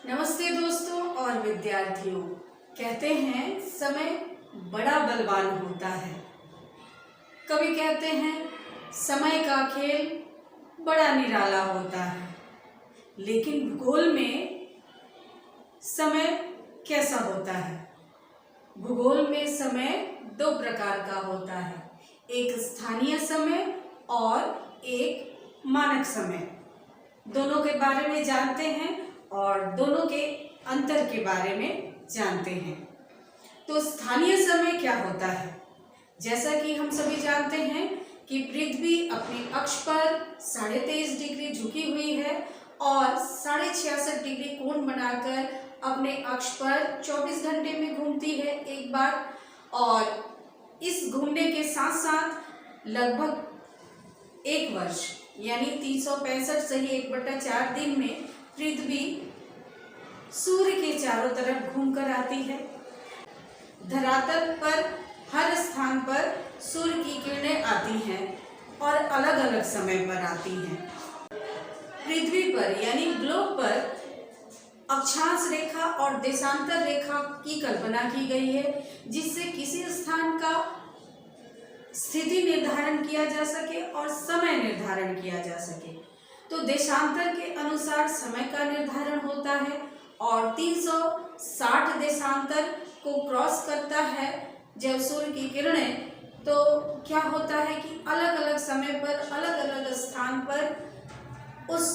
नमस्ते दोस्तों और विद्यार्थियों। कहते हैं समय बड़ा बलवान होता है। कभी कहते हैं समय का खेल बड़ा निराला होता है। लेकिन भूगोल में समय कैसा होता है? भूगोल में समय दो प्रकार का होता है, एक स्थानीय समय और एक मानक समय। दोनों के बारे में जानते हैं और दोनों के अंतर के बारे में जानते हैं। तो स्थानीय समय क्या होता है? जैसा कि हम सभी जानते हैं कि पृथ्वी अपने अक्ष पर 23.5 डिग्री झुकी हुई है और 66.5 डिग्री कोण बनाकर अपने अक्ष पर 24 घंटे में घूमती है एक बार। और इस घूमने के साथ साथ लगभग एक वर्ष यानी 365 सही 1/4 दिन में पृथ्वी सूर्य के चारों तरफ घूमकर आती है। धरातल पर हर स्थान पर सूर्य की किरणें आती हैं और अलग अलग समय पर आती हैं। पृथ्वी पर यानी ग्लोब पर अक्षांश रेखा और देशांतर रेखा की कल्पना की गई है, जिससे किसी स्थान का स्थिति निर्धारण किया जा सके और समय निर्धारण किया जा सके। तो देशांतर के अनुसार समय का निर्धारण होता है और 360 देशांतर को क्रॉस करता है जब सूर्य की किरणें। तो क्या होता है कि अलग अलग समय पर अलग अलग स्थान पर उस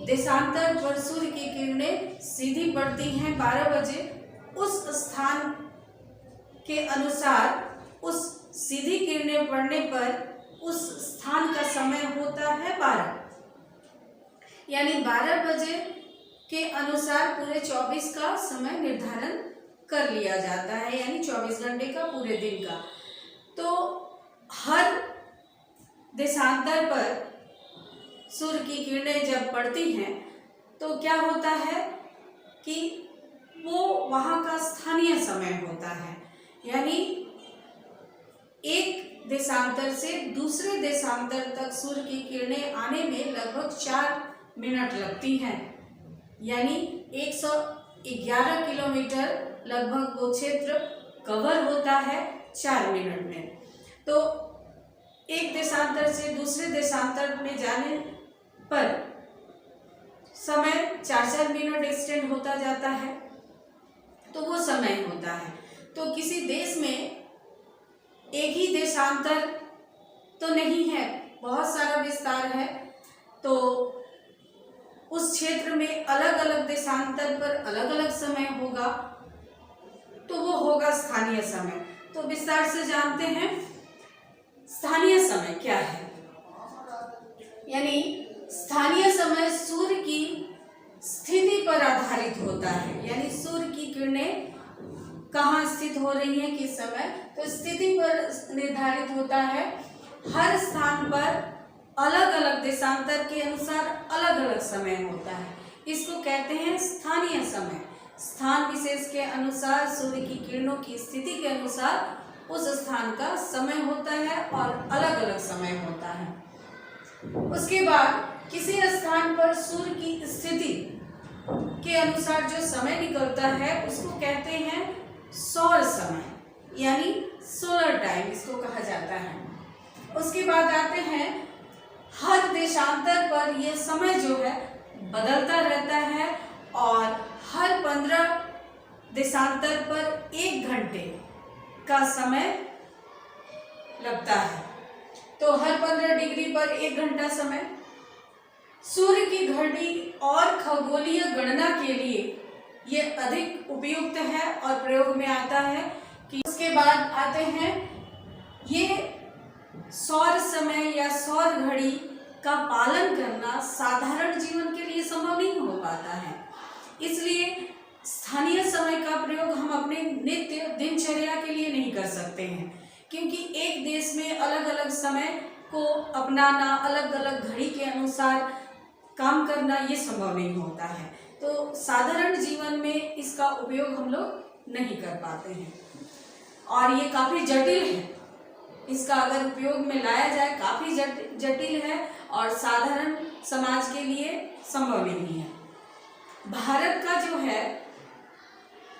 देशांतर पर सूर्य की किरणें सीधी पड़ती हैं 12 बजे। उस स्थान के अनुसार उस सीधी किरणें पड़ने पर उस स्थान का समय होता है 12, यानी 12 बजे के अनुसार पूरे 24 का समय निर्धारण कर लिया जाता है, यानी 24 घंटे का पूरे दिन का। तो हर देशांतर पर सूर्य की किरणें जब पड़ती हैं तो क्या होता है कि वो वहाँ का स्थानीय समय होता है, यानी एक देशांतर से दूसरे देशांतर तक सूर्य की किरणें आने में लगभग 4 मिनट लगती हैं, यानी 111 किलोमीटर लगभग वो क्षेत्र कवर होता है 4 मिनट में। तो एक देशांतर से दूसरे देशांतर में जाने पर समय 4-4 मिनट एक्सटेंड होता जाता है, तो वो समय होता है। तो किसी देश में एक ही देशांतर तो नहीं है, बहुत सारा विस्तार है, तो उस क्षेत्र में अलग अलग देशांतर पर अलग अलग समय होगा, तो वो होगा स्थानीय समय। तो विस्तार से जानते हैं स्थानीय समय क्या है। यानी स्थानीय समय सूर्य की स्थिति पर आधारित होता है, यानी सूर्य की किरणें कहाँ स्थित हो रही है किस समय, तो स्थिति पर निर्धारित होता है। हर स्थान पर अलग अलग देशांतर के अनुसार अलग अलग समय होता है, इसको कहते हैं स्थानीय समय। स्थान विशेष के अनुसार सूर्य की किरणों की स्थिति के अनुसार उस स्थान का समय होता है और अलग अलग समय होता है। उसके बाद किसी स्थान पर सूर्य की स्थिति के अनुसार जो समय निकलता है उसको कहते हैं सौर समय, यानी सोलर टाइम इसको कहा जाता है। उसके बाद आते हैं हर देशांतर पर यह समय जो है बदलता रहता है और हर 15 देशांतर पर 1 घंटे का समय लगता है। तो हर 15 डिग्री पर 1 घंटा समय। सूर्य की घड़ी और खगोलीय गणना के लिए ये अधिक उपयुक्त है और प्रयोग में आता है। कि उसके बाद आते हैं ये सौर समय या सौर घड़ी का पालन करना साधारण जीवन के लिए संभव नहीं हो पाता है, इसलिए स्थानीय समय का प्रयोग हम अपने नित्य दिनचर्या के लिए नहीं कर सकते हैं, क्योंकि एक देश में अलग अलग समय को अपनाना, अलग अलग घड़ी के अनुसार काम करना ये संभव नहीं होता है। तो साधारण जीवन में इसका उपयोग हम लोग नहीं कर पाते हैं और ये काफ़ी जटिल है। इसका अगर उपयोग में लाया जाए काफ़ी जटिल है और साधारण समाज के लिए संभव नहीं है। भारत का जो है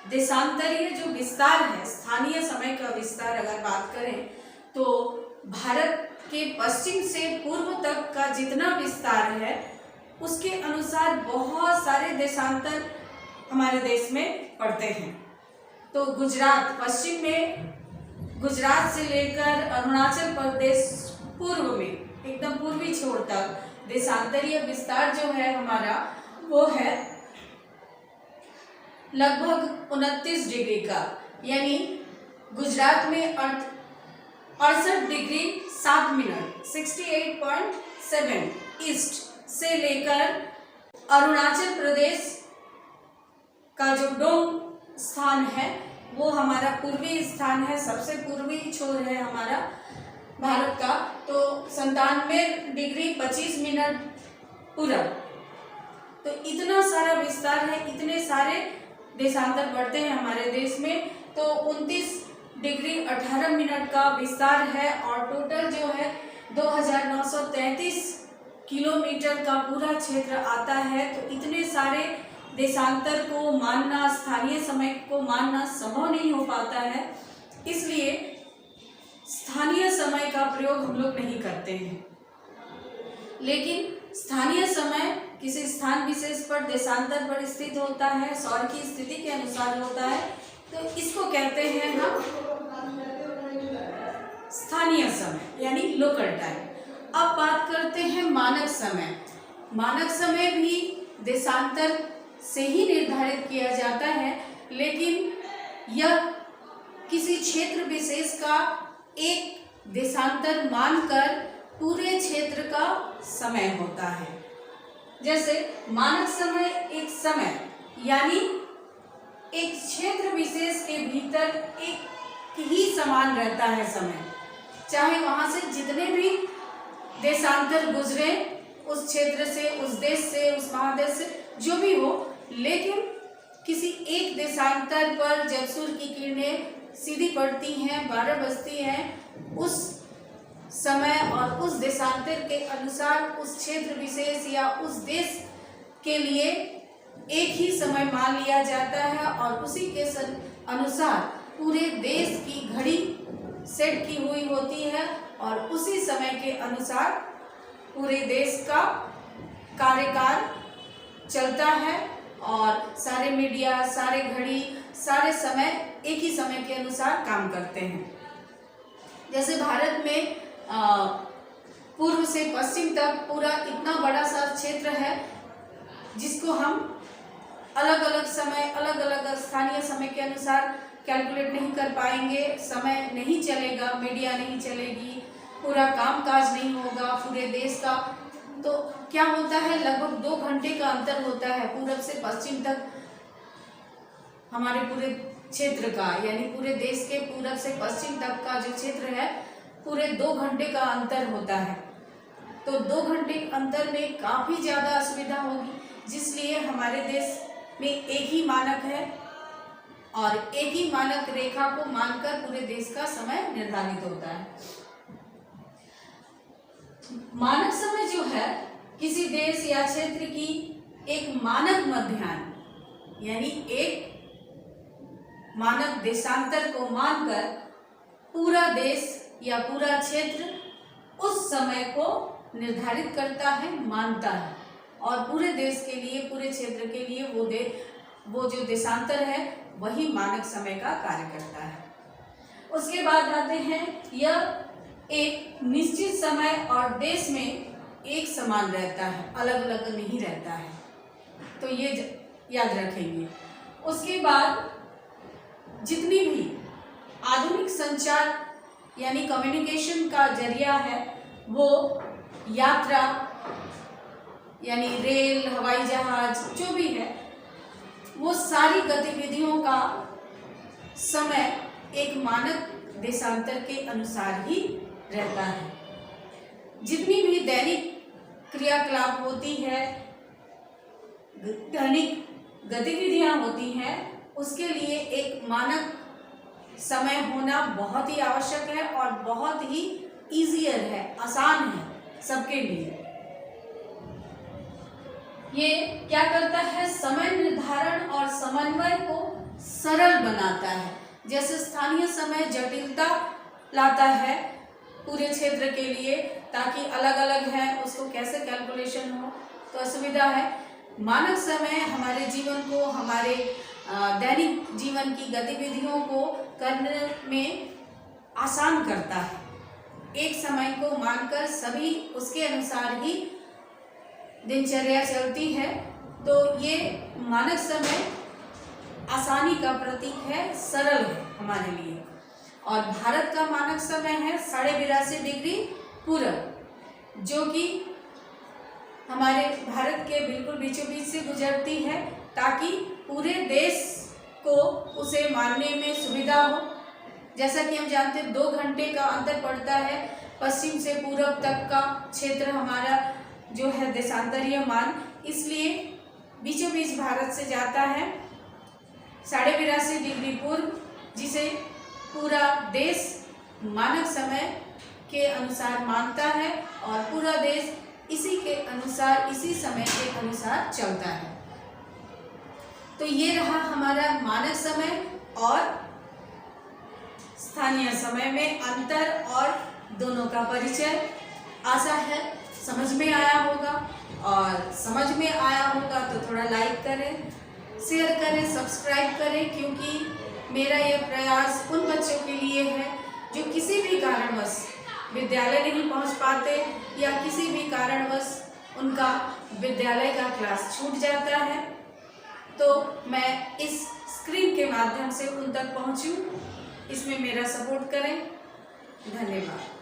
देशांतरीय जो विस्तार है, स्थानीय समय का विस्तार अगर बात करें तो भारत के पश्चिम से पूर्व तक का जितना विस्तार है उसके अनुसार बहुत सारे देशांतर हमारे देश में पड़ते हैं। तो गुजरात पश्चिम में, गुजरात से लेकर अरुणाचल प्रदेश पूर्व में, एकदम पूर्वी छोर तक देशांतरीय विस्तार जो है हमारा वो है लगभग 29 डिग्री का, यानी गुजरात में 68 डिग्री 7 मिनट 68.7 ईस्ट से लेकर अरुणाचल प्रदेश का जो डोंग स्थान है वो हमारा पूर्वी स्थान है, सबसे पूर्वी छोर है हमारा भारत का, तो 97 डिग्री 25 मिनट पूरब। तो इतना सारा विस्तार है, इतने सारे देशांतर बढ़ते हैं हमारे देश में। तो 29 डिग्री 18 मिनट का विस्तार है और टोटल जो है 2933 किलोमीटर का पूरा क्षेत्र आता है। तो इतने सारे देशांतर को मानना, स्थानीय समय को मानना संभव नहीं हो पाता है, इसलिए स्थानीय समय का प्रयोग हम लोग नहीं करते हैं। लेकिन स्थानीय समय किसी स्थान विशेष पर देशांतर पर स्थित होता है, सौर की स्थिति के अनुसार होता है, तो इसको कहते हैं हम स्थानीय समय यानी लोकल टाइम। अब बात करते हैं मानक समय। मानक समय भी देशांतर से ही निर्धारित किया जाता है, लेकिन यह किसी क्षेत्र विशेष का एक देशांतर मानकर पूरे क्षेत्र का समय होता है। जैसे मानक समय एक समय यानी एक क्षेत्र विशेष के भीतर एक ही समान रहता है समय, चाहे वहां से जितने भी देशांतर गुजरे, उस क्षेत्र से, उस देश से, उस महादेश से, जो भी हो, लेकिन किसी एक देशांतर पर जब सूर्य की किरणें सीधी पड़ती हैं, 12 बजती हैं, उस समय और उस देशांतर के अनुसार उस क्षेत्र विशेष या उस देश के लिए एक ही समय मान लिया जाता है और उसी के अनुसार पूरे देश की घड़ी सेट की हुई होती है और उसी समय के अनुसार पूरे देश का कार्यकाल चलता है और सारे मीडिया, सारे घड़ी, सारे समय एक ही समय के अनुसार काम करते हैं। जैसे भारत में पूर्व से पश्चिम तक पूरा इतना बड़ा सा क्षेत्र है जिसको हम अलग अलग समय, अलग अलग स्थानीय समय के अनुसार कैलकुलेट नहीं कर पाएंगे। समय नहीं चलेगा, मीडिया नहीं चलेगी, पूरा कामकाज नहीं होगा पूरे देश का। तो क्या होता है, लगभग 2 घंटे का अंतर होता है पूरब से पश्चिम तक हमारे पूरे क्षेत्र का, यानी पूरे देश के पूरब से पश्चिम तक का जो क्षेत्र है पूरे 2 घंटे का अंतर होता है। तो 2 घंटे अंतर में काफ़ी ज़्यादा असुविधा होगी, जिसलिए हमारे देश में एक ही मानक है और एक ही मानक रेखा को मानकर पूरे देश का समय निर्धारित होता है। मानक समय जो है किसी देश या क्षेत्र की एक मानक मध्याह्न यानी एक मानक देशांतर को मानकर पूरा देश या पूरा क्षेत्र उस समय को निर्धारित करता है, मानता है और पूरे देश के लिए, पूरे क्षेत्र के लिए वो जो देशांतर है वही मानक समय का कार्य करता है। उसके बाद आते हैं, यह एक निश्चित समय और देश में एक समान रहता है, अलग अलग नहीं रहता है, तो ये याद रखेंगे। उसके बाद जितनी भी आधुनिक संचार यानी कम्युनिकेशन का जरिया है वो यात्रा यानी रेल, हवाई जहाज जो भी है, वो सारी गतिविधियों का समय एक मानक देशांतर के अनुसार ही रहता है। जितनी भी दैनिक क्रियाकलाप होती है, दैनिक गतिविधियां होती हैं, उसके लिए एक मानक समय होना बहुत ही आवश्यक है और बहुत ही ईजियर है, आसान है सबके लिए। ये क्या करता है, समय निर्धारण और समन्वय को सरल बनाता है। जैसे स्थानीय समय जटिलता लाता है पूरे क्षेत्र के लिए, ताकि अलग अलग है उसको कैसे कैलकुलेशन हो तो असुविधा है। मानक समय हमारे जीवन को, हमारे दैनिक जीवन की गतिविधियों को करने में आसान करता है। एक समय को मानकर सभी उसके अनुसार ही दिनचर्या चलती है, तो ये मानक समय आसानी का प्रतीक है, सरल है हमारे लिए। और भारत का मानक समय है 82.5 डिग्री पूरब, जो कि हमारे भारत के बिल्कुल बीचों बीच से गुजरती है, ताकि पूरे देश को उसे मानने में सुविधा हो। जैसा कि हम जानते हैं 2 घंटे का अंतर पड़ता है पश्चिम से पूरब तक का क्षेत्र हमारा जो है देशांतरीय मान, इसलिए बीचों बीच भारत से जाता है 82.5 डिग्री पूर्व, जिसे पूरा देश मानक समय के अनुसार मानता है और पूरा देश इसी के अनुसार, इसी समय के अनुसार चलता है। तो ये रहा हमारा मानक समय और स्थानीय समय में अंतर और दोनों का परिचय। आशा है समझ में आया होगा, और समझ में आया होगा तो थोड़ा लाइक करें, शेयर करें, सब्सक्राइब करें, क्योंकि मेरा यह प्रयास उन बच्चों के लिए है जो किसी भी कारणवश विद्यालय नहीं पहुंच पाते, या किसी भी कारणवश उनका विद्यालय का क्लास छूट जाता है, तो मैं इस स्क्रीन के माध्यम से उन तक पहुंचूं, इसमें मेरा सपोर्ट करें। धन्यवाद।